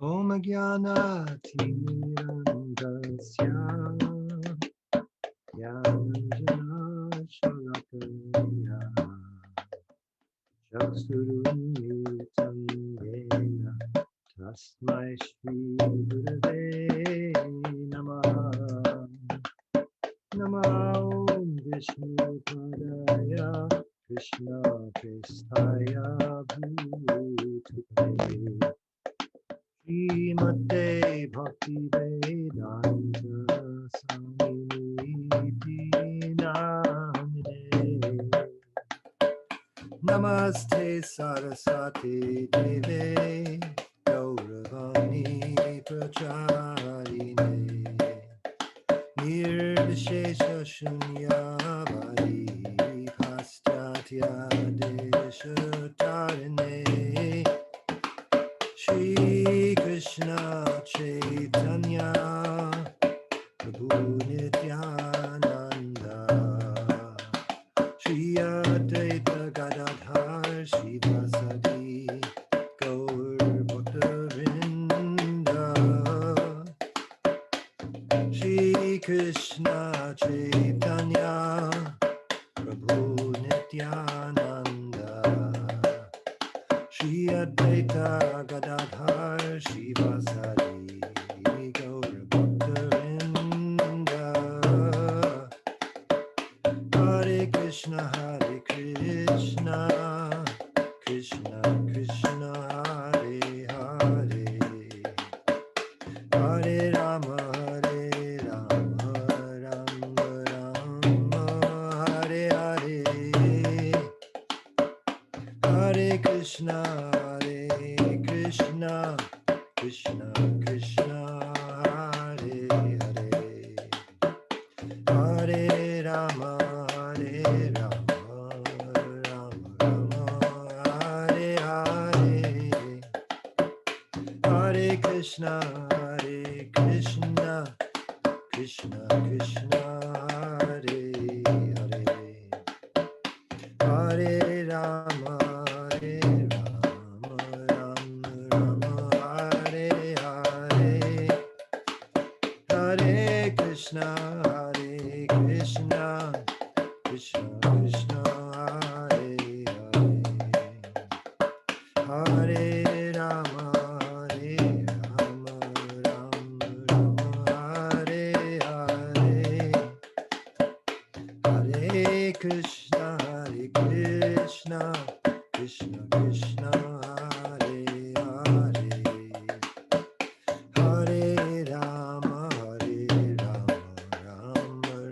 Om Jnanatirandasya Jnananjana Shalakaya Chaksurunmitam Yena Tasmai Shri Gurave Namah Namah Om Vishnu Padaya Krishna Prestaya Bhutale Srimate Bhakti Vedanta Swami Namine Namaste Saraswati Deve Gauravani Pracharine Nirvishesha Shunyavadi Paschatya Deshatarine Shri Krishna Chaitanya Prabhu Nityananda Shri Advaita Gadadhar Shivasadi Gaur Bhaktavrinda Shri Krishna Chaitanya Prabhu Nityananda Shri Advaita Gadadhar Shivasadi Gaur Bhaktavrinda Hare Krishna Krishna Krishna Hare Hare Hare Rama Rama Rama Hare Hare Hare Krishna Krishna Krishna Hare Hare Hare Rama Rama Hare Hare Hare Krishna Krishna Hare Hare Hare Rama Rama Hare Hare Hare Krishna Krishna Hare Hare Hare Rama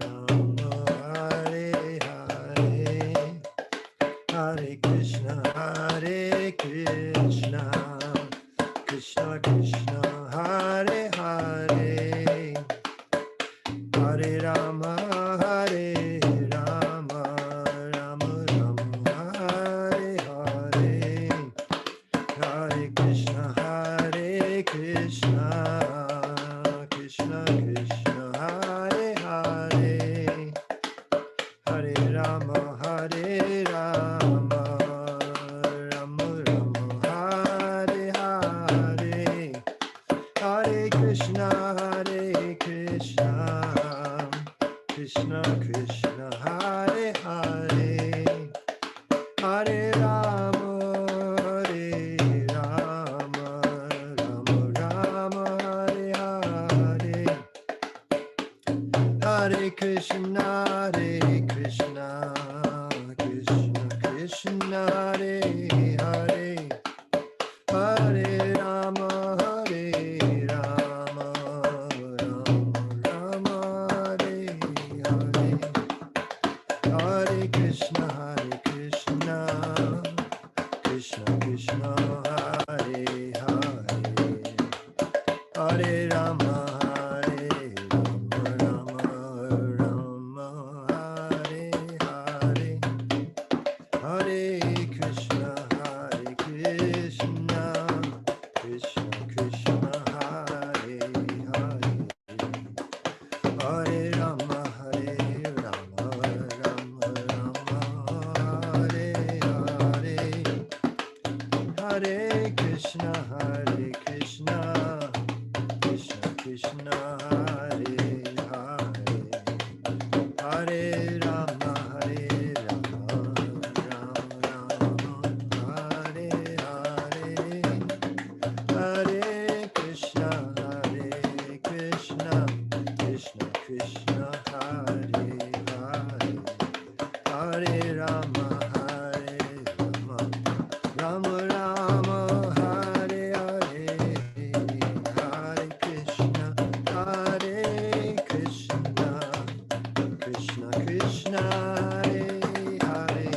Rama Hare Hare Hare Krishna Krishna Hare Hare Hare Rama Rama Hare Hare Hare Krishna Krishna Hare Hare Hare Rama Rama Hare Hare Hare Krishna Krishna Hare Hare Hare Rama Rama Hare Hare Hare Krishna Krishna Hare Hare Hare Rama Rama Hare Hare Hare Krishna Krishna Hare Hare Hare Rama Rama Hare Hare Hare Krishna Krishna Hare Hare Hare Rama Rama Hare Hare Hare Krishna Hare Hare, Hare Rama, Hare Rama, Rama Rama, Hare Hare, Hare Krishna, Hare Krishna, Krishna Krishna, Hare Hare,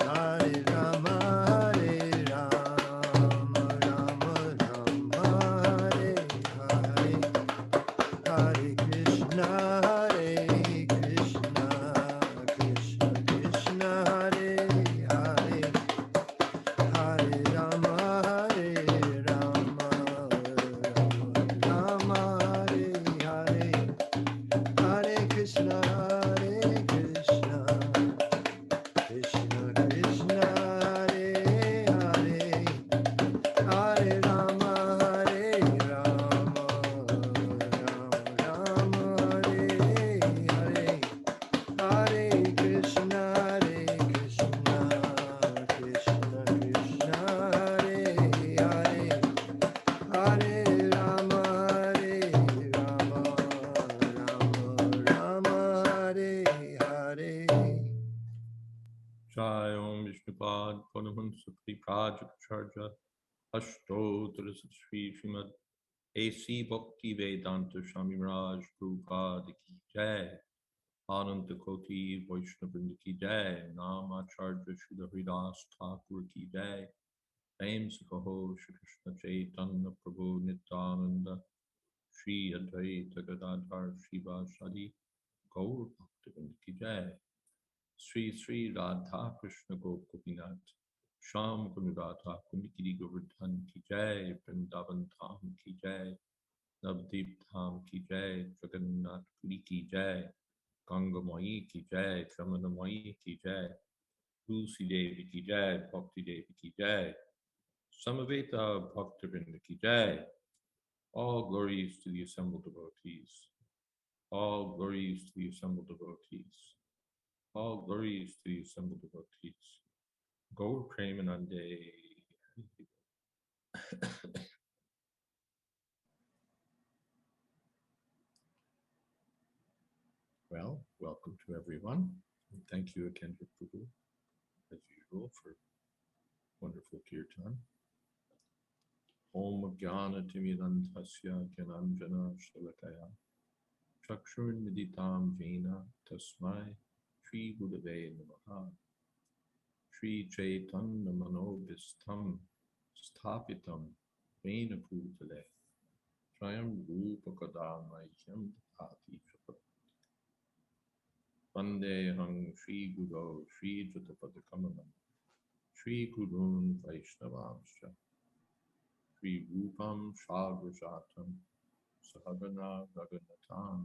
Hare Rama, Hare Rama, Rama Rama, Hare Hare, Hare Krishna, Hare Krishna, Krishna Krishna, Hare Hare, Hare Rama, Hare Rama, Rama Hare Hare, Hare Krishna, Hare Krishna, Krishna Krishna, Hare Hare, Hare Rama, Hare Rama, Rama Hare Hare, Hare Krishna, Hare Krishna, Krishna Krishna, Hare Hare, Hare Rama, Hare Rama, Rama Hare Hare. Jai Om Vishnupad Paramahansa Paripuracharya Ashtottara Sri Srimad A.C. Bhakti Vedanta Swami Raj Prabhupada Ki Jai Ananta Koti Vaishnavrinda Ki Jai Namacharya Srila Haridas Thakur Ki Jai Naim Sakaho Shri Krishna Chaitanya Prabhu Nityananda Shri Advaita Gadadhar Shri Vasadi Gaur Bhaktivinoda Ki Jai Sri Sri Radha Krishna Gopinath Sham Kunudata Kunikiri Govardhan Ki Jai Vrindavan Dham Ki Jai Navdeep Dham Ki Jai Jagannath Puri Ki Jai Ganga Mai Ki Jai Jamuna Mai Ki Jai Tulsi Devi Ki Jai Bhakti Devi Ki Jai Samaveta Bhaktivinoda Ki Jai. All glories to the assembled devotees. All glories to the assembled devotees. All glories to the assembled devotees. Gaur Premanande. Well, welcome to everyone. And thank you again to Prabhu, as usual, for wonderful kirtan. Om Jnana Timidantasya Gyananjana Shalakaya Chakshur Miditam Jena Tasmai Shri Gurave Namaha Shri Chaitanya Manobhistam Sthapitam Vena Bhutale Swayam Rupa Kadamahyam Dati Chapat Vandeham Shri Guru Shri Jatapadakamalam Shri Gurun Vaishnavamscha Shri Rupam Shagrajatam Sahagana Raghunatam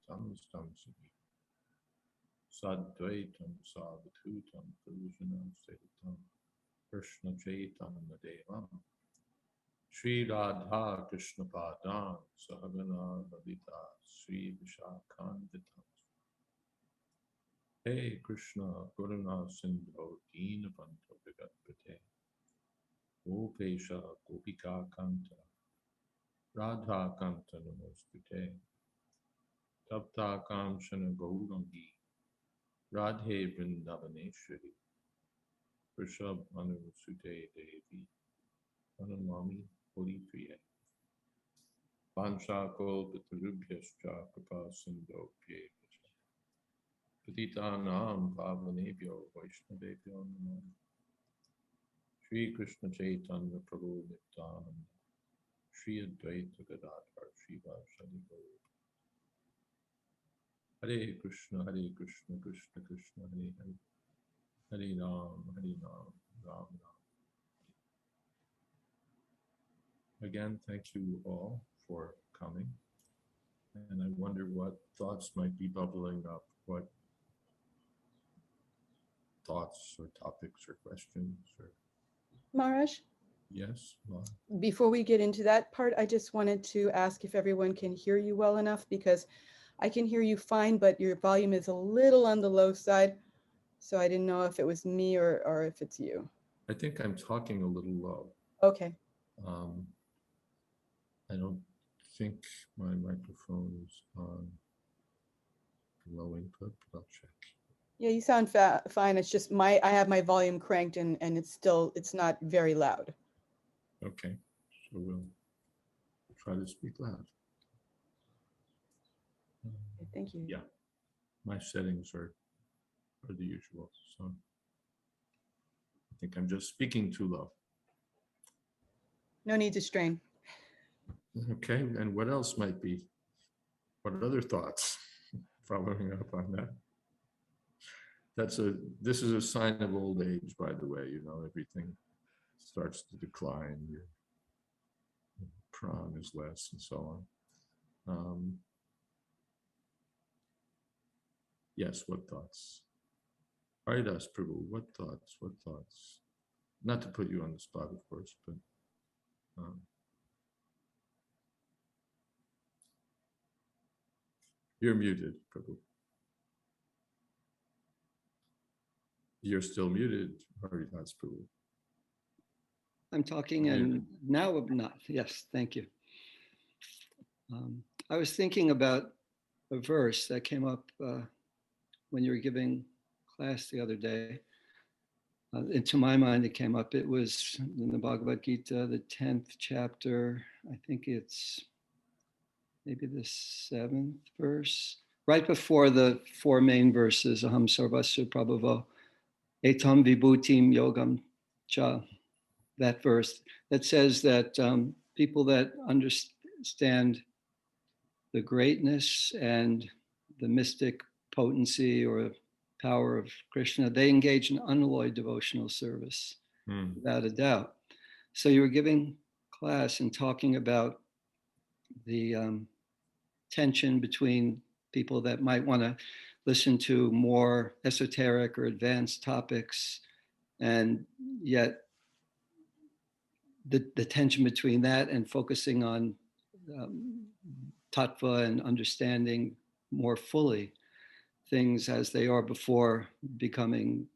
Tam Stam Siddhi Sadvaitam Savatutam Purushanam Sehitam Krishna Chaitanya Devam Shri Radha Krishna Padam Sahagana Lalita Sri Vishakhanvitam Hey Krishna Guruna Sindhu Deenabandhu Vigatpate Gopesha Gopika Kanta Radha Kanta Namostute Tapta Kamshana Gaurangi Radhe Vrindavaneshwari Rishabh Anusute Devi Anumami Holi Priya Pancha Kolpatarubhyascha Kripa Sindho Pyevacha Patitanam Pavanebhyo Vaishnavebhyo Namo Shri Krishna Chaitanya Prabhu Nityananda Shri Advaita Gadadhar Shri Vasadi Gaur Hare Krishna Krishna Krishna Hare Hare Hare Ram Ram Ram. Again, thank you all for coming. And I wonder what thoughts might be bubbling up, what thoughts or topics or questions or Maharaj, yes. Well, before we get into that part, I just wanted to ask if everyone can hear you well enough, because I can hear you fine, but your volume is a little on the low side. So I didn't know if it was me or if it's you. I think I'm talking a little low. Okay. I don't think my microphone is on. low input, but I'll check. Yeah, you sound fine. It's just I have my volume cranked and it's not very loud. Okay, so we'll try to speak loud. Thank you. Yeah, my settings are the usual, so I think I'm just speaking too low. No need to strain. Okay, and what else might be? What other thoughts following up on that? This is a sign of old age, by the way. You know, everything starts to decline. Your prana is less, and so on. Yes, what thoughts? Haridas Prabhu, what thoughts? What thoughts? Not to put you on the spot, of course, but you're muted, Prabhu. You're still muted, Haridas Prabhu. I'm talking and now I'm not. Yes, thank you. I was thinking about a verse that came up when you were giving class the other day. And to my mind, it came up. It was in the Bhagavad Gita, the 10th chapter. I think it's maybe the 7th verse, right before the 4 main verses, Aham Sarvasya Prabhavo, Etam Vibhutim Yogam Cha. That verse that says that people that understand the greatness and the mystic potency or power of Krishna, they engage in unalloyed devotional service, without a doubt. So you were giving class and talking about the tension between people that might want to listen to more esoteric or advanced topics, and yet the tension between that and focusing on tattva and understanding more fully things as they are before becoming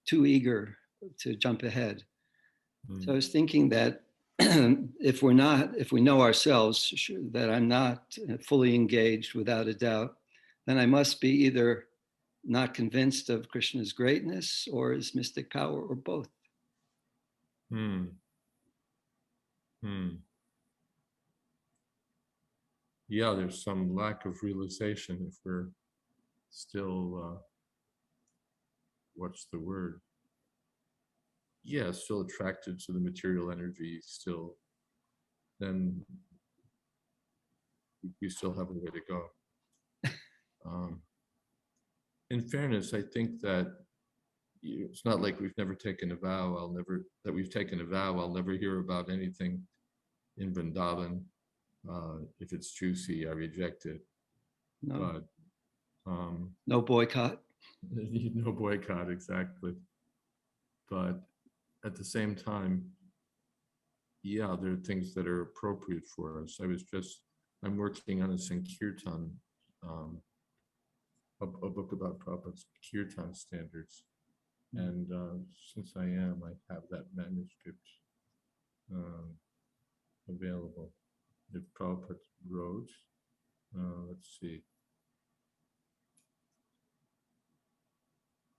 too eager to jump ahead. So I was thinking that if we know ourselves that I'm not fully engaged without a doubt, then I must be either not convinced of Krishna's greatness or his mystic power, or both. Yeah, there's some lack of realization if we're still, what's the word? Yeah, still attracted to the material energy, still, then we still have a way to go. In fairness, I think that it's not like we've never taken a vow. I'll never hear about anything in Vrindavan. If it's juicy, I reject it. No, but no boycott. No boycott, exactly. But at the same time, yeah, there are things that are appropriate for us. I'm working on a Sankirtan, a book about Prabhupada's Kirtan standards. And since I have that manuscript available. If Prabhupada wrote, let's see.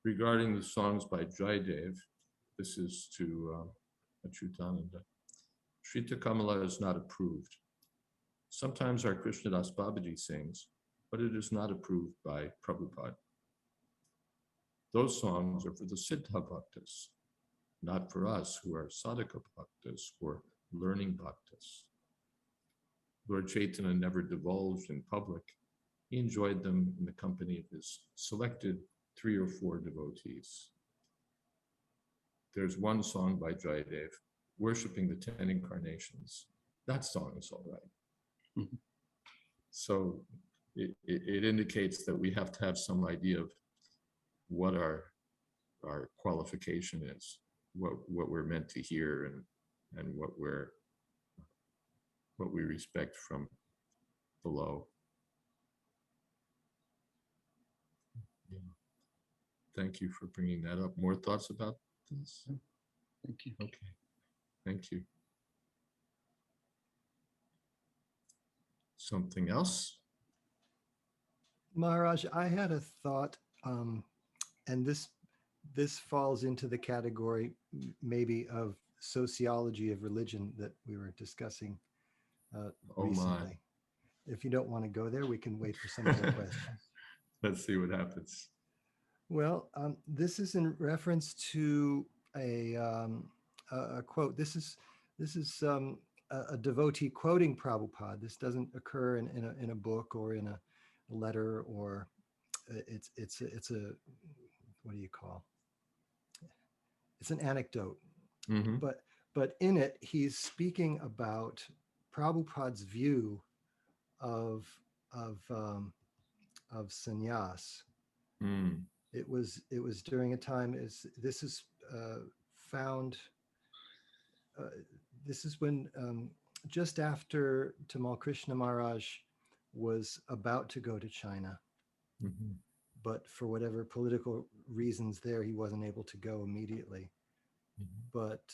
Regarding the songs by Jayadev, this is to Achyutananda. Shrita Kamala is not approved. Sometimes our Krishnadas Babaji sings, but it is not approved by Prabhupada. Those songs are for the Siddha Bhaktas, not for us who are Sadhaka Bhaktas or learning Bhaktas. Lord Chaitanya never divulged in public. He enjoyed them in the company of his selected 3 or 4 devotees. There's one song by Jayadev, Worshipping the 10 Incarnations. That song is all right. Mm-hmm. So it indicates that we have to have some idea of what our qualification is, what we're meant to hear, and what we respect from below. Yeah. Thank you for bringing that up. More thoughts about this? Thank you. Okay. Thank you. Something else? Maharaj, I had a thought, and this falls into the category maybe of sociology of religion that we were discussing Oh my. recently. If you don't want to go there, we can wait for some other questions. Let's see what happens. Well, this is in reference to a quote. This is a devotee quoting Prabhupada. This doesn't occur in a book or in a letter, or it's a what do you call? It's an anecdote, Mm-hmm. but in it he's speaking about Prabhupada's view of of um, of sannyas. Mm. It was during a time, is this is found uh, this is when just after Tamal Krishna Maharaj was about to go to China, Mm-hmm. but for whatever political reasons there, he wasn't able to go immediately. Mm-hmm. But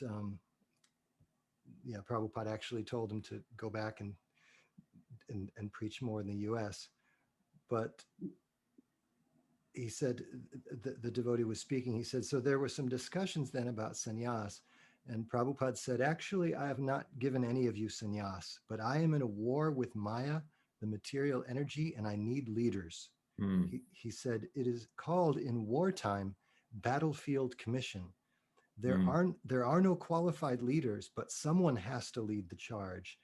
yeah, Prabhupada actually told him to go back and preach more in the US. But he said, the devotee was speaking, he said, so there were some discussions then about sannyas. And Prabhupada said, actually, I have not given any of you sannyas, but I am in a war with Maya, the material energy, and I need leaders. Mm. He said, it is called in wartime battlefield commission. There are no qualified leaders, but someone has to lead the charge.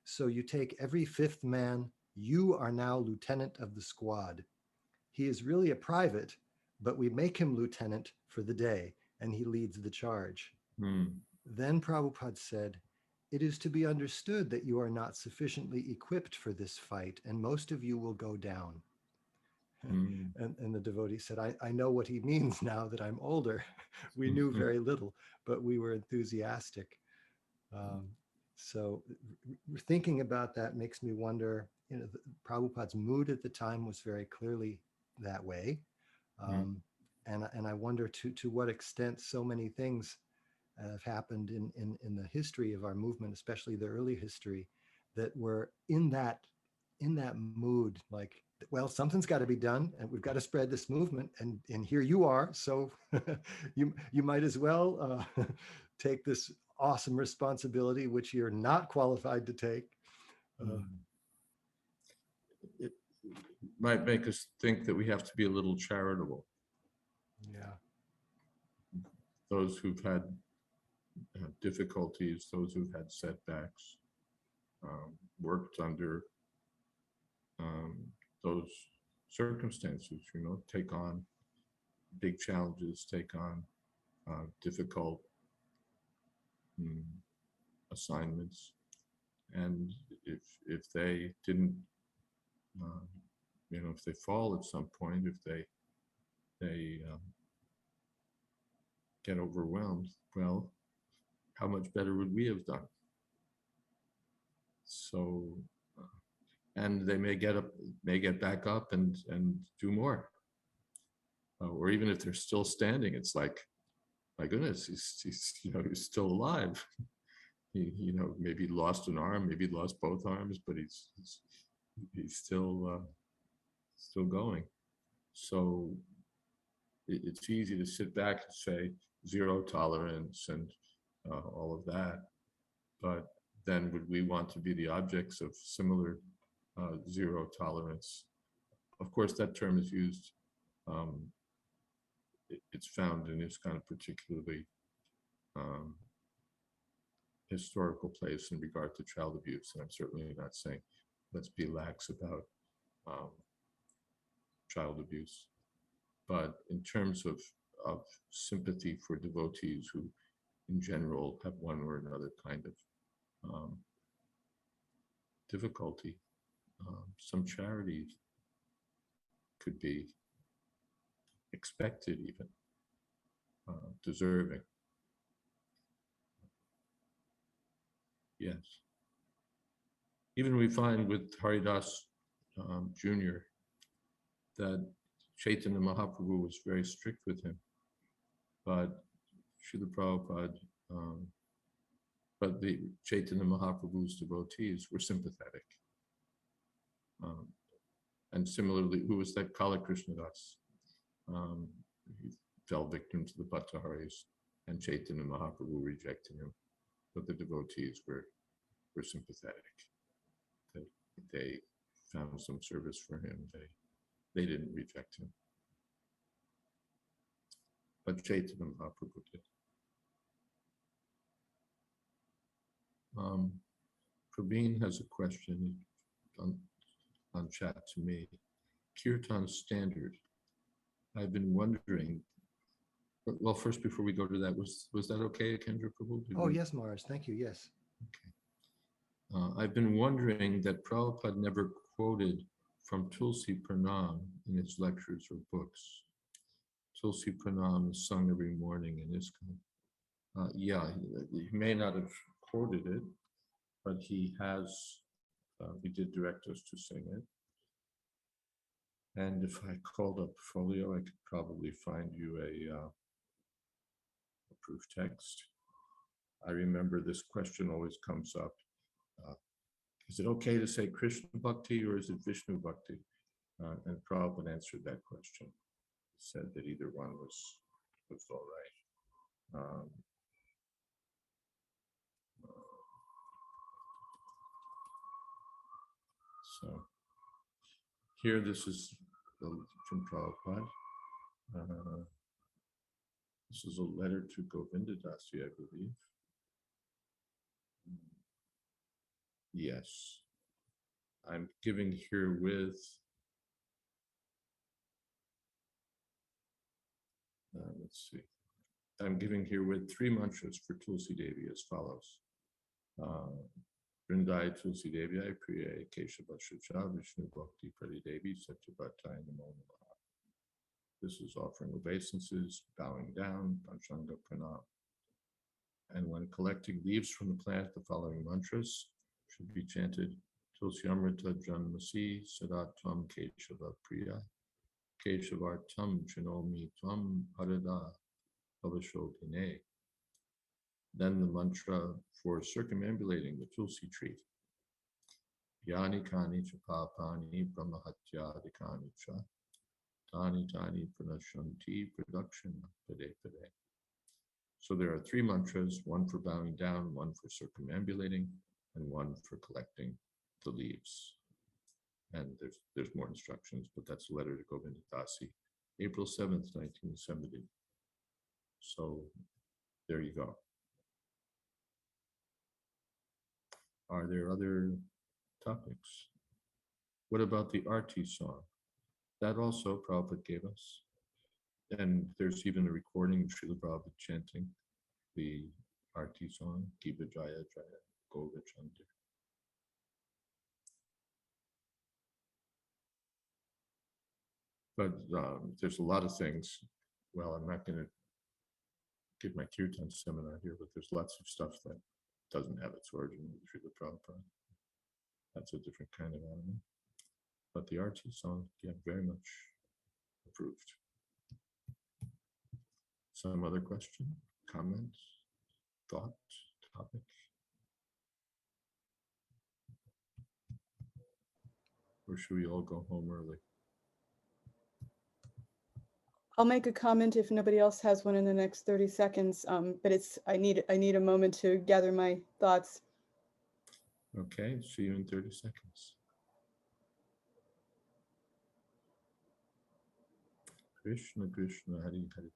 So you take every fifth man, you are now lieutenant of the squad. He is really a private, but we make him lieutenant for the day, and he leads the charge. Mm. Then Prabhupada said, it is to be understood that you are not sufficiently equipped for this fight, and most of you will go down. Mm. And the devotee said, I know what he means now that I'm older. We knew very little, but we were enthusiastic. So thinking about that makes me wonder, Prabhupada's mood at the time was very clearly that way. And I wonder to what extent so many things have happened in the history of our movement, especially the early history, that were in that mood, like, well, something's got to be done, and we've got to spread this movement, and here you are, so you might as well take this awesome responsibility, which you're not qualified to take. It might make us think that we have to be a little charitable. Yeah. Those who've had difficulties, those who've had setbacks, worked under those circumstances, take on big challenges, take on difficult assignments. And if they didn't, if they fall at some point, if they get overwhelmed, well, how much better would we have done? So, and they may get back up and do more. Or even if they're still standing, it's like, my goodness, he's still alive. He maybe lost an arm, maybe lost both arms, but he's still going. So it's easy to sit back and say zero tolerance and all of that, but then would we want to be the objects of similar zero tolerance? Of course, that term is used. It's found in this kind of particularly historical place in regard to child abuse, and I'm certainly not saying let's be lax about child abuse. But in terms of sympathy for devotees who, in general, have one or another kind of difficulty, some charity could be expected, even deserving. Yes. Even we find with Haridas Jr. that Chaitanya Mahaprabhu was very strict with him, but Srila Prabhupada, but the Chaitanya Mahaprabhu's devotees were sympathetic. And similarly, who was that? Kala Krishnadas. He fell victim to the Bhattaharis, and Chaitanya Mahaprabhu rejected him. But the devotees were sympathetic. They found some service for him. They didn't reject him. But Chaitanya Mahaprabhu did. Praveen has a question on chat to me. Kirtan standard. I've been wondering. Well, first, before we go to that, was that okay, Kendra Prabhu? Oh, yes, Maharaj. Thank you. Yes. Okay. I've been wondering that Prabhupada never quoted from Tulsi Pranam in his lectures or books. Tulsi Pranam is sung every morning in ISKCON. Yeah, he may not have quoted it, but he did direct us to sing it. And if I called up Folio, I could probably find you a proof text. I remember this question always comes up. Is it okay to say Krishna Bhakti or is it Vishnu Bhakti? And Prabhupada answered that question. He said that either one was all right. So here, this is from Prabhupada. This is a letter to Govinda Dasi, I believe. Yes. I'm giving herewith let's see. I'm giving herewith 3 mantras for Tulsi Devi as follows. Vrindai Tulsi Devi, I Priya Keshava Shacha Vishnu Bhakti Prati Devi Satyabatai Namo Namaha. This is offering obeisances, bowing down, Panchanga Pranam. And when collecting leaves from the plant, the following mantras should be chanted. Tulsi Amrita Janmasi Sadatvam Keshava Priya Keshavartam Chinomi Tvam Parada Pavashodhine. Then the mantra for circumambulating the Tulsi tree. Yani Kani Chapapani Brahmahatyadikani Cha Tani Tani Pranashanti Production Pade Pade. So there are 3 mantras, one for bowing down, one for circumambulating, and one for collecting the leaves. And there's more instructions, but that's a letter to Govinda Dasi, April 7th, 1970. So there you go. Are there other topics? What about the Arti song? That also Prabhupada gave us. And there's even a recording of Srila Prabhupada chanting the Arti song, Kiva Jaya Jaya Gova Chanti. But there's a lot of things. Well, I'm not going to give my kirtan seminar here, but there's lots of stuff that doesn't have its origin in Srila Prabhupada. That's a different kind of animal. But the Arti song, yeah, very much approved. Some other question, comment, thought, topic? Or should we all go home early? I'll make a comment if nobody else has one in the next 30 seconds, but I need a moment to gather my thoughts. Okay, see you in 30 seconds. Krishna Krishna Hari Hari.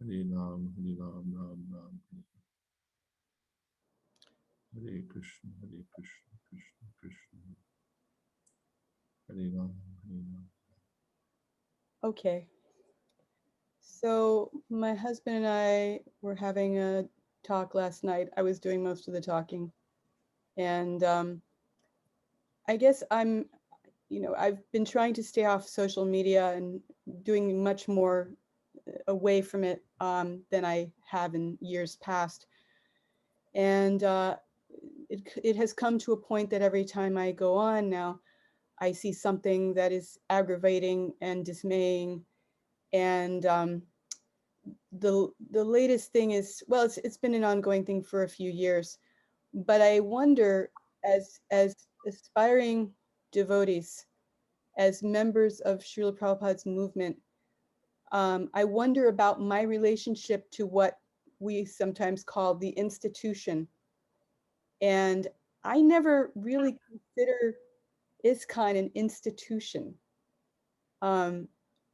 Hari Nam, Hari Nam, Nam Nam. Hare Krishna, Hare Krishna, Krishna Krishna. Hare Ram, Hare Ram. Okay. So my husband and I were having a talk last night. I was doing most of the talking. And I guess I've been trying to stay off social media and doing much more away from it than I have in years past. And it has come to a point that every time I go on now, I see something that is aggravating and dismaying and the latest thing is, well, it's been an ongoing thing for a few years, but I wonder, as aspiring devotees, as members of Srila Prabhupada's movement, I wonder about my relationship to what we sometimes call the institution. And I never really consider ISKCON an institution.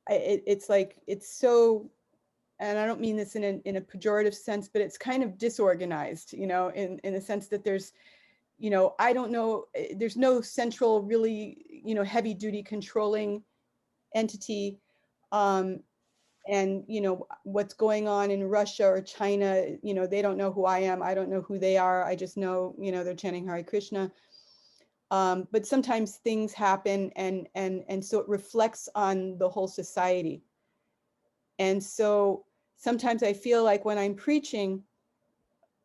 It's like, it's so, and I don't mean this in a pejorative sense, but it's kind of disorganized, you know, in the sense that there's, you know, I don't know, there's no central really, you know, heavy duty controlling entity. And, you know, what's going on in Russia or China, you know, they don't know who I am. I don't know who they are. I just know, you know, they're chanting Hare Krishna. But sometimes things happen, and so it reflects on the whole society. And so sometimes I feel like when I'm preaching,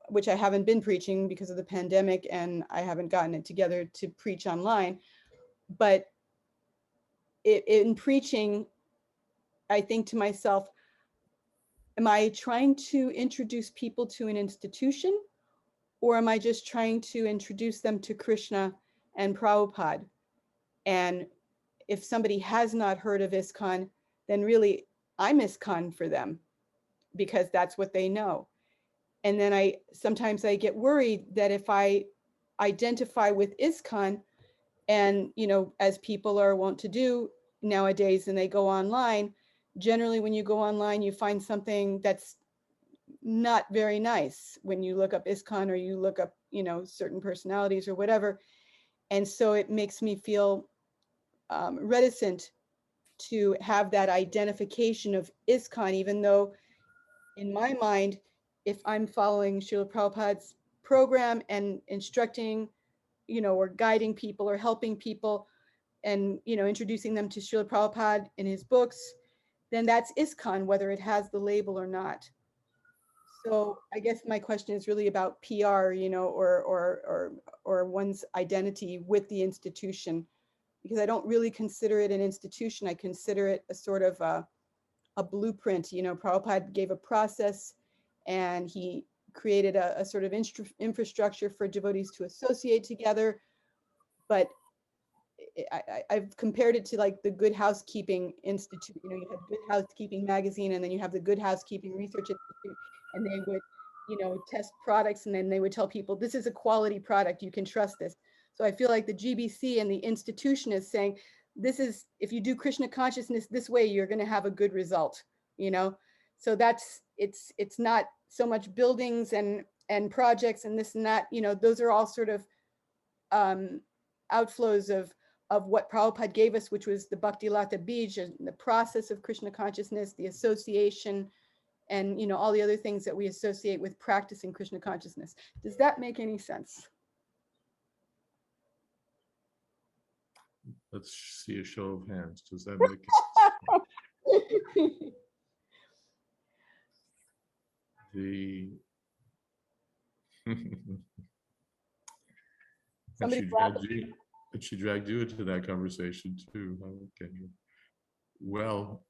which I haven't been preaching because of the pandemic, and I haven't gotten it together to preach online, but in preaching, I think to myself, am I trying to introduce people to an institution, or am I just trying to introduce them to Krishna and Prabhupada? And if somebody has not heard of ISKCON, then really I'm ISKCON for them, because that's what they know. And then sometimes I get worried that if I identify with ISKCON, and, you know, as people are wont to do nowadays, and they go online, generally when you go online, you find something that's not very nice when you look up ISKCON, or you look up, you know, certain personalities or whatever. And so it makes me feel reticent to have that identification of ISKCON, even though in my mind, if I'm following Srila Prabhupada's program and instructing, you know, or guiding people or helping people, and, you know, introducing them to Srila Prabhupada in his books, then that's ISKCON, whether it has the label or not. So I guess my question is really about PR, you know, or one's identity with the institution, because I don't really consider it an institution. I consider it a sort of a blueprint. You know, Prabhupada gave a process, and he created a sort of infrastructure for devotees to associate together. But I've compared it to like the Good Housekeeping Institute. You know, you have Good Housekeeping magazine, and then you have the Good Housekeeping Research Institute, and they would, you know, test products, and then they would tell people, this is a quality product, you can trust this. So I feel like the GBC and the institution is saying, this is, if you do Krishna consciousness this way, you're going to have a good result, you know. So that's, it's not so much buildings and projects and this and that, you know, those are all sort of outflows of what Prabhupada gave us, which was the Bhakti Lata Bij, and the process of Krishna consciousness, the association, and, you know, all the other things that we associate with practicing Krishna consciousness. Does that make any sense? Let's see a show of hands. Does that make the Somebody she dragged you into that conversation too. Okay. Well,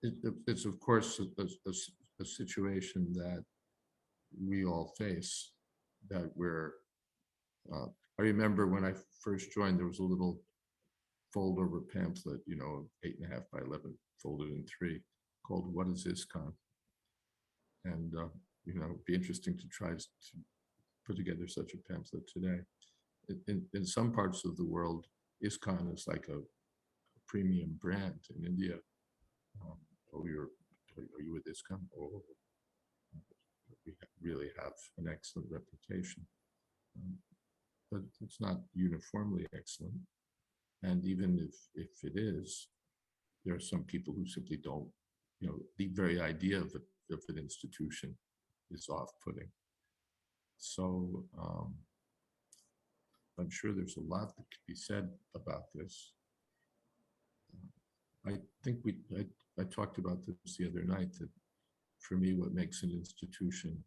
it's of course a situation that we all face, that I remember when I first joined, there was a little fold over pamphlet, you know, 8.5 by 11 folded in 3, called "What is ISKCON?" And you know, it'd be interesting to try to put together such a pamphlet today. In some parts of the world, ISKCON is like a premium brand. In India, oh, are you with ISKCON? Oh, we really have an excellent reputation. But it's not uniformly excellent. And even if it is, there are some people who simply don't, you know, the very idea of an institution is off-putting. So I'm sure there's a lot that could be said about this. I think I talked about this the other night, that for me, what makes an institution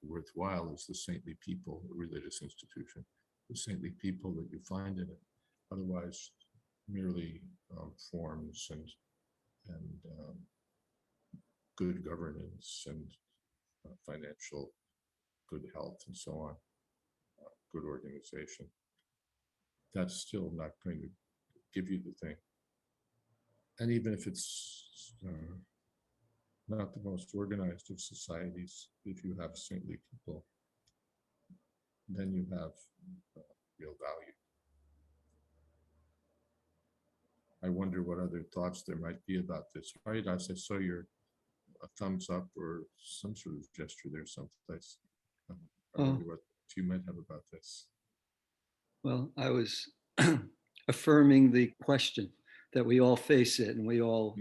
worthwhile is the saintly people, a religious institution. the saintly people that you find in it. Otherwise, merely forms and good governance and financial good health and so on, good organization. That's still not going to give you the thing. And even if it's not the most organized of societies, if you have saintly people, then you have real value. I wonder what other thoughts there might be about this. Haridas, I saw your thumbs up or some sort of gesture there someplace. I wonder what you might have about this. Well, I was affirming the question that we all face it, and we all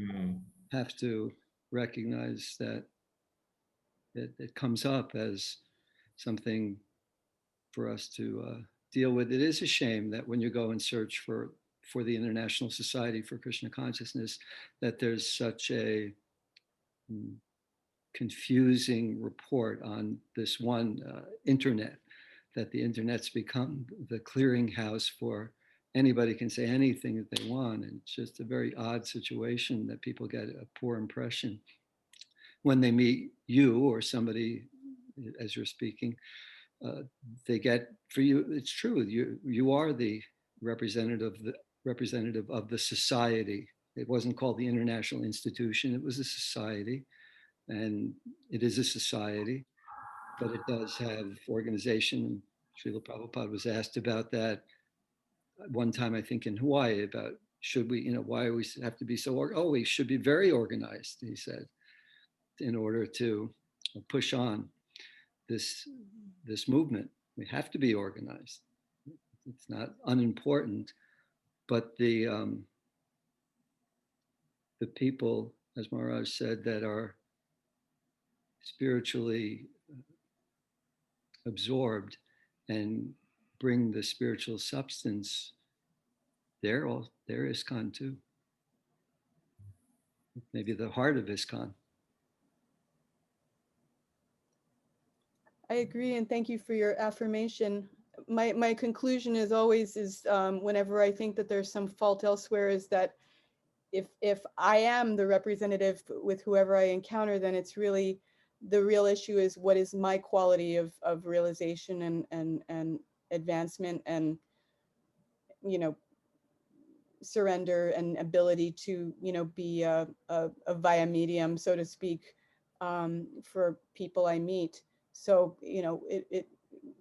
have to recognize that it comes up as something for us to deal with. It is a shame that when you go and search for the International Society for Krishna Consciousness, that there's such a confusing report on this one internet, that the internet's become the clearinghouse for anybody can say anything that they want. And it's just a very odd situation that people get a poor impression when they meet you or somebody as you're speaking. They get, for you, it's true, you are the representative of the society. It wasn't called the international institution, it was a society, and it is a society, but it does have organization. Srila Prabhupada was asked about that one time, I think in Hawaii, about should we, why we have to be so, we should be very organized, he said, in order to push on this movement. We have to be organized. It's not unimportant, but the people, as Maharaj said, that are spiritually absorbed and bring the spiritual substance, they're ISKCON too. Maybe the heart of ISKCON. I agree, and thank you for your affirmation. My conclusion is always whenever I think that there's some fault elsewhere, is that if I am the representative with whoever I encounter, then it's really, the real issue is what is my quality of realization and advancement and, surrender and ability to, be a via medium, so to speak, for people I meet. So,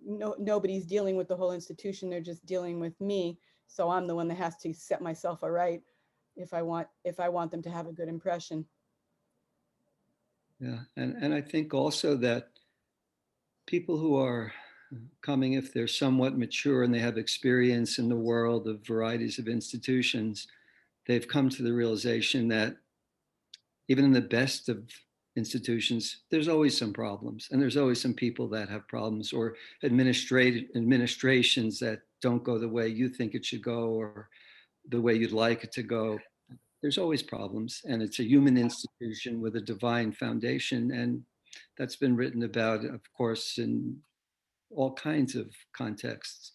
nobody's dealing with the whole institution. They're just dealing with me. So I'm the one that has to set myself aright if I want them to have a good impression. Yeah, and I think also that people who are coming, if they're somewhat mature and they have experience in the world of varieties of institutions, they've come to the realization that even in the best of institutions, there's always some problems, and there's always some people that have problems, or administrations that don't go the way you think it should go or the way you'd like it to go. There's always problems, and it's a human institution with a divine foundation, and that's been written about, of course, in all kinds of contexts.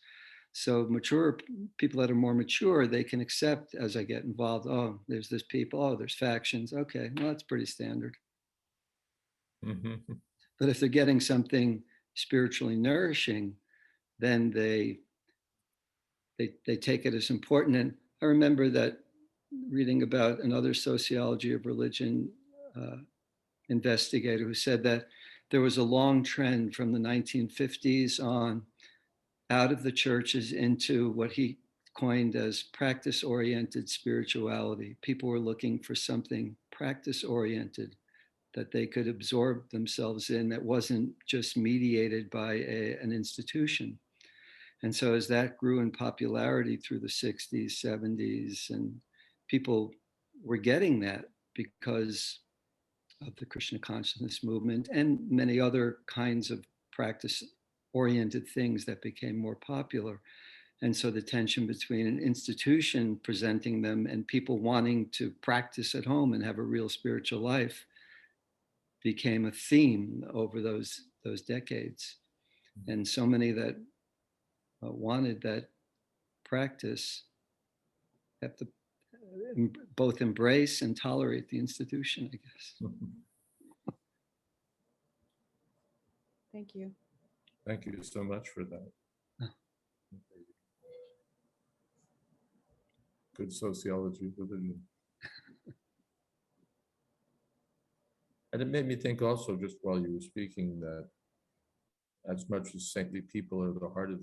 So mature people that are more mature, they can accept, as I get involved, there's this people, there's factions. Okay, well, that's pretty standard. Mm-hmm. But if they're getting something spiritually nourishing, then they take it as important. And I remember that reading about another sociology of religion investigator who said that there was a long trend from the 1950s on out of the churches into what he coined as practice-oriented spirituality. People were looking for something practice-oriented that they could absorb themselves in, that wasn't just mediated by an institution. And so as that grew in popularity through the 60s, 70s, and people were getting that because of the Krishna consciousness movement and many other kinds of practice-oriented things that became more popular. And so the tension between an institution presenting them and people wanting to practice at home and have a real spiritual life became a theme over those decades. And so many that wanted that practice have to both embrace and tolerate the institution, I guess. Thank you. Thank you so much for that. Good sociology of religion. And it made me think also, just while you were speaking, that as much as saintly people are the heart of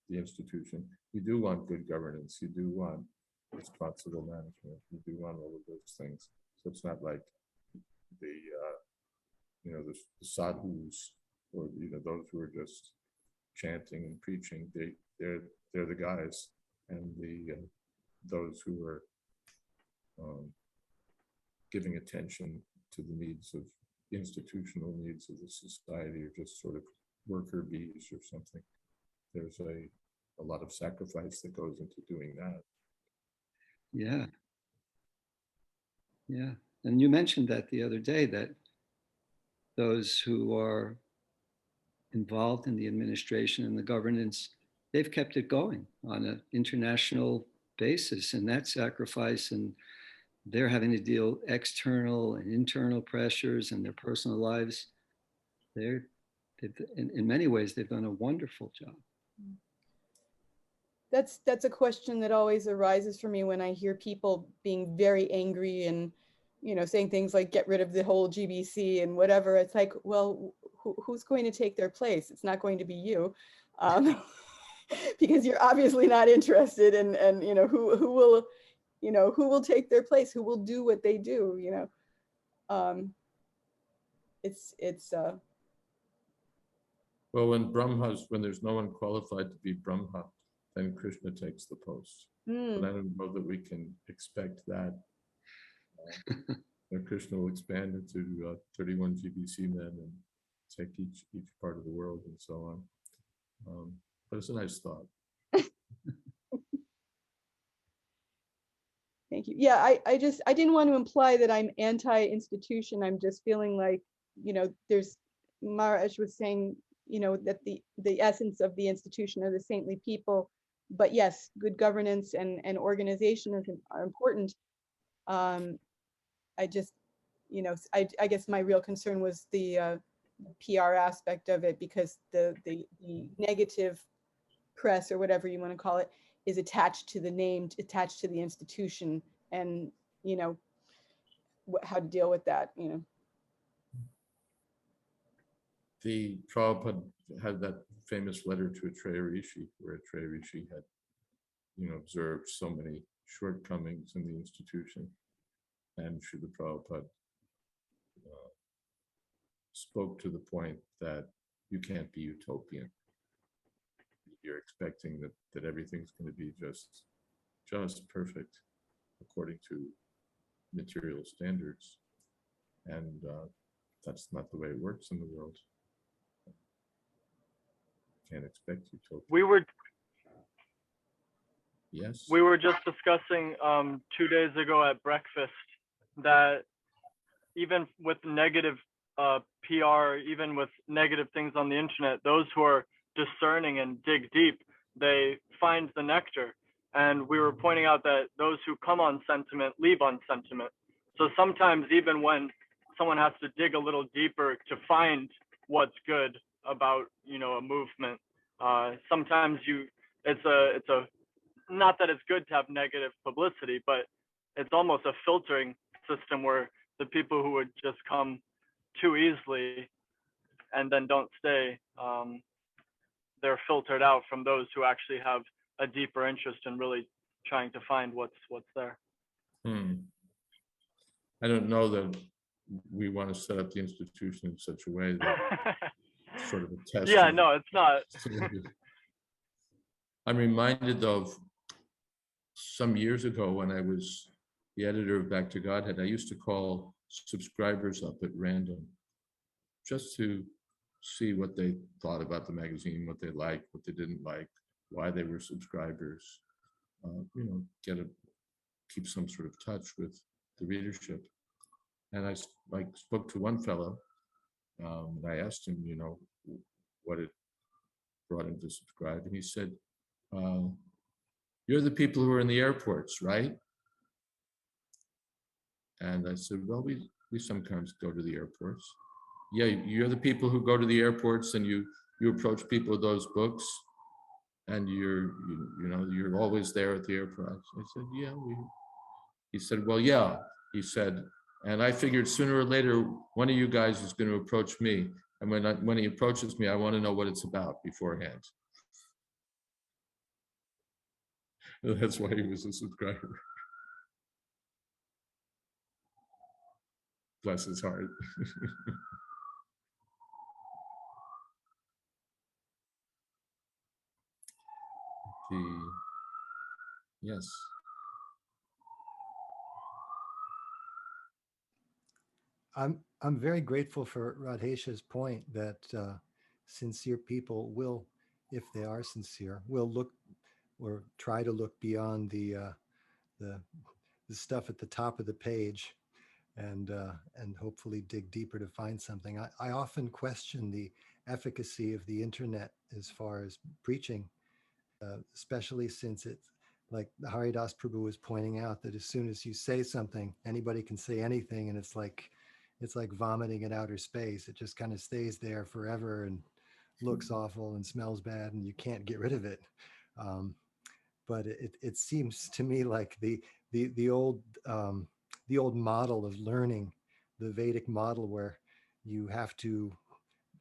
the institution, you do want good governance, you do want responsible management, you do want all of those things. So it's not like the the sadhus, or those who are just chanting and preaching. They're the guys, and those who are giving attention to the needs of institutional needs of the society, or just sort of worker bees or something. There's a lot of sacrifice that goes into doing that. Yeah. Yeah. And you mentioned that the other day, that those who are involved in the administration and the governance, they've kept it going on an international basis, and that sacrifice, and they're having to deal external and internal pressures in their personal lives. In many ways, they've done a wonderful job. That's a question that always arises for me when I hear people being very angry and saying things like get rid of the whole GBC and whatever. It's like, well, who's going to take their place? It's not going to be you, because you're obviously not interested in, and who will take their place, who will do what they do. It's Well, when there's no one qualified to be Brahma, then Krishna takes the post. But I don't know that we can expect that. Krishna will expand into 31 GBC men and take each part of the world and so on. But it's a nice thought. Thank you. Yeah, I didn't want to imply that I'm anti-institution. I'm just feeling like, there's, Maharaj was saying, that the essence of the institution are the saintly people. But yes, good governance and organization are important. I just, I guess my real concern was the PR aspect of it, because the negative press, or whatever you want to call it, is attached to the name, attached to the institution, and how to deal with that. The Prabhupada had that famous letter to Atreya Rishi, where Atreya Rishi had observed so many shortcomings in the institution, and Srila Prabhupada spoke to the point that you can't be utopian. You're expecting that everything's going to be just perfect according to material standards, and that's not the way it works in the world. Can't expect utopia. We were just discussing 2 days ago at breakfast that even with negative PR, even with negative things on the internet, those who are discerning and dig deep, they find the nectar. And we were pointing out that those who come on sentiment leave on sentiment. So sometimes even when someone has to dig a little deeper to find what's good about a movement, sometimes it's a not that it's good to have negative publicity, but it's almost a filtering system where the people who would just come too easily and then don't stay, they're filtered out from those who actually have a deeper interest in really trying to find what's there. I don't know that we want to set up the institution in such a way that it's sort of a test. Yeah, no, it's not. I'm reminded of some years ago when I was the editor of Back to Godhead. I used to call subscribers up at random just to see what they thought about the magazine, what they liked, what they didn't like, why they were subscribers, keep some sort of touch with the readership. And I spoke to one fellow, and I asked him, what brought him to subscribe, and he said, "You're the people who are in the airports, right?" And I said, "Well, we sometimes go to the airports." "Yeah, you're the people who go to the airports and you approach people with those books, and you're always there at the airport." I said, "Yeah, He said, "Well, yeah," he said, "and I figured sooner or later one of you guys is going to approach me, and when he approaches me, I want to know what it's about beforehand." That's why he was a subscriber. Bless his heart. Yes. I'm very grateful for Radhesha's point that sincere people will, if they are sincere, will look or try to look beyond the stuff at the top of the page and hopefully dig deeper to find something. I often question the efficacy of the internet as far as preaching, especially since it's like Haridas Prabhu was pointing out that as soon as you say something, anybody can say anything, and it's like vomiting in outer space. It just kind of stays there forever and looks awful and smells bad, and you can't get rid of it. But it seems to me like the old model of learning, the Vedic model, where you have to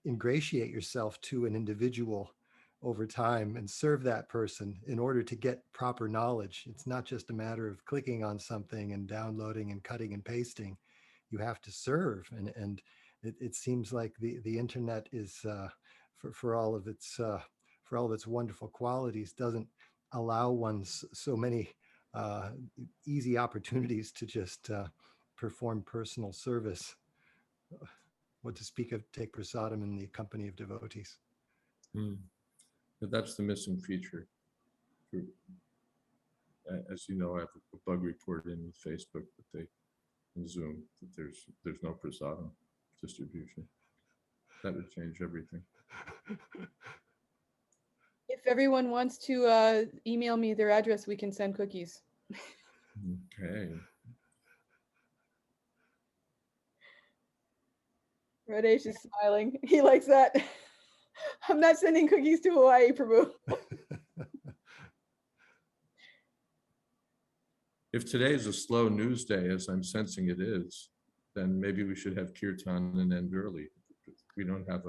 ingratiate yourself to an individual over time and serve that person in order to get proper knowledge. It's not just a matter of clicking on something and downloading and cutting and pasting. You have to serve, and it seems like the internet is for all of its wonderful qualities, doesn't allow one so many easy opportunities to just perform personal service. What to speak of take prasadam in the company of devotees. But that's the missing feature. As you know, I have a bug report in with Facebook and Zoom that there's no prasadam distribution. That would change everything. If everyone wants to email me their address, we can send cookies. Okay. Radesh is smiling. He likes that. I'm not sending cookies to Hawaii, Prabhu. If today is a slow news day, as I'm sensing it is, then maybe we should have kirtan and end early. We don't have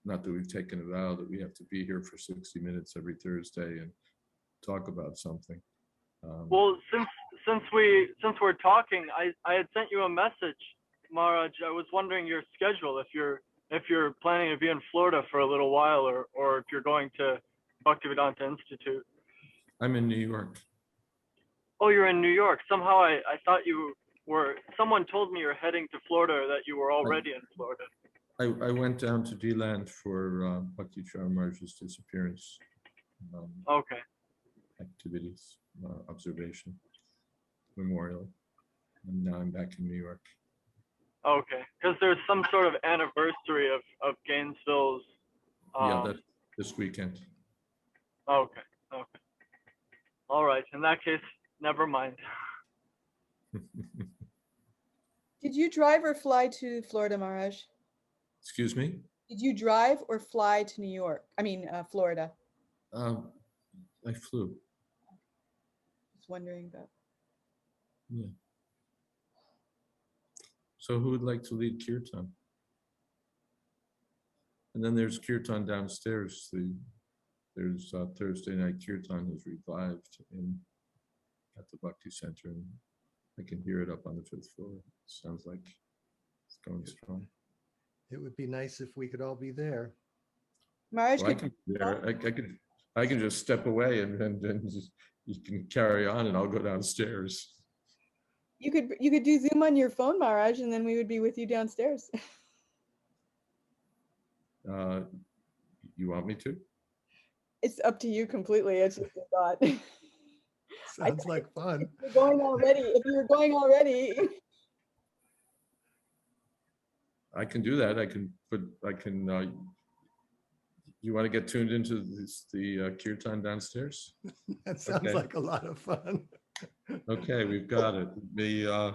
not that we've taken a vow that we have to be here for 60 minutes every Thursday and talk about something. Well, since we're talking, I had sent you a message, Maharaj. I was wondering your schedule, if you're planning to be in Florida for a little while, or if you're going to Bhaktivedanta Institute. I'm in New York. Oh, you're in New York. Somehow I thought you were. Someone told me you're heading to Florida, that you were already in Florida. I went down to D-Land for Bhakti Maharaj's disappearance. Okay. Activities, observation, memorial, and now I'm back in New York. Okay, because there's some sort of anniversary of Gainesville's. Yeah, that's this weekend. Okay. All right. In that case, never mind. Did you drive or fly to Florida, Maharaj? Excuse me? Did you drive or fly to New York? I mean, Florida. I flew. Just wondering about. Yeah. So who would like to lead kirtan? And then there's kirtan downstairs. There's Thursday night kirtan has revived at the Bhakti Center, and I can hear it up on the 5th floor. It sounds like it's going strong. It would be nice if we could all be there. Maharaj, Well, I can just step away and just, you can carry on, and I'll go downstairs. you could do Zoom on your phone, Maharaj, and then we would be with you downstairs. You want me to? It's up to you completely. It's just a thought. Sounds like fun. If you're going already. I can do that. I can put. I can. You want to get tuned into the kirtan downstairs? That sounds Okay. like a lot of fun. Okay, we've got it. The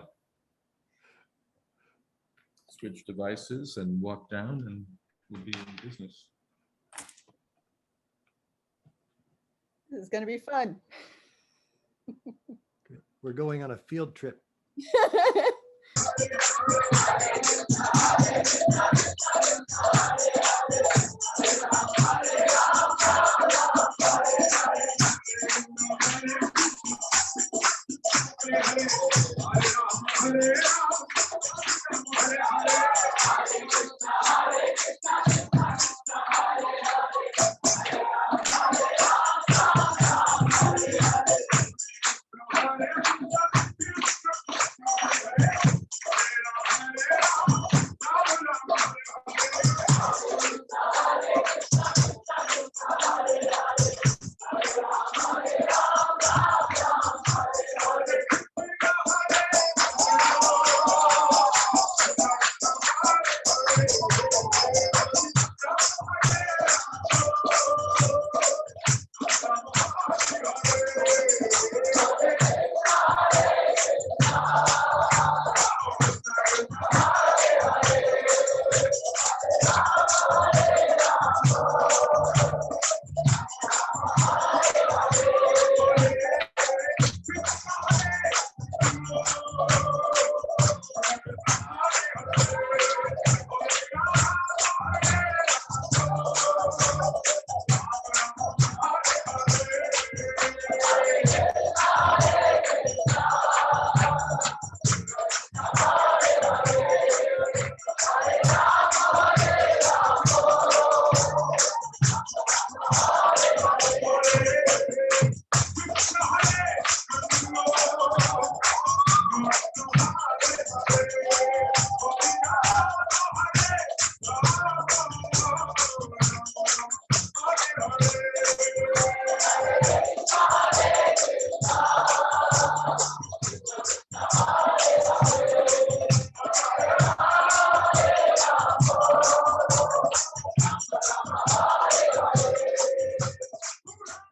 switch devices and walk down, and we'll be in business. This is going to be fun. We're going on a field trip.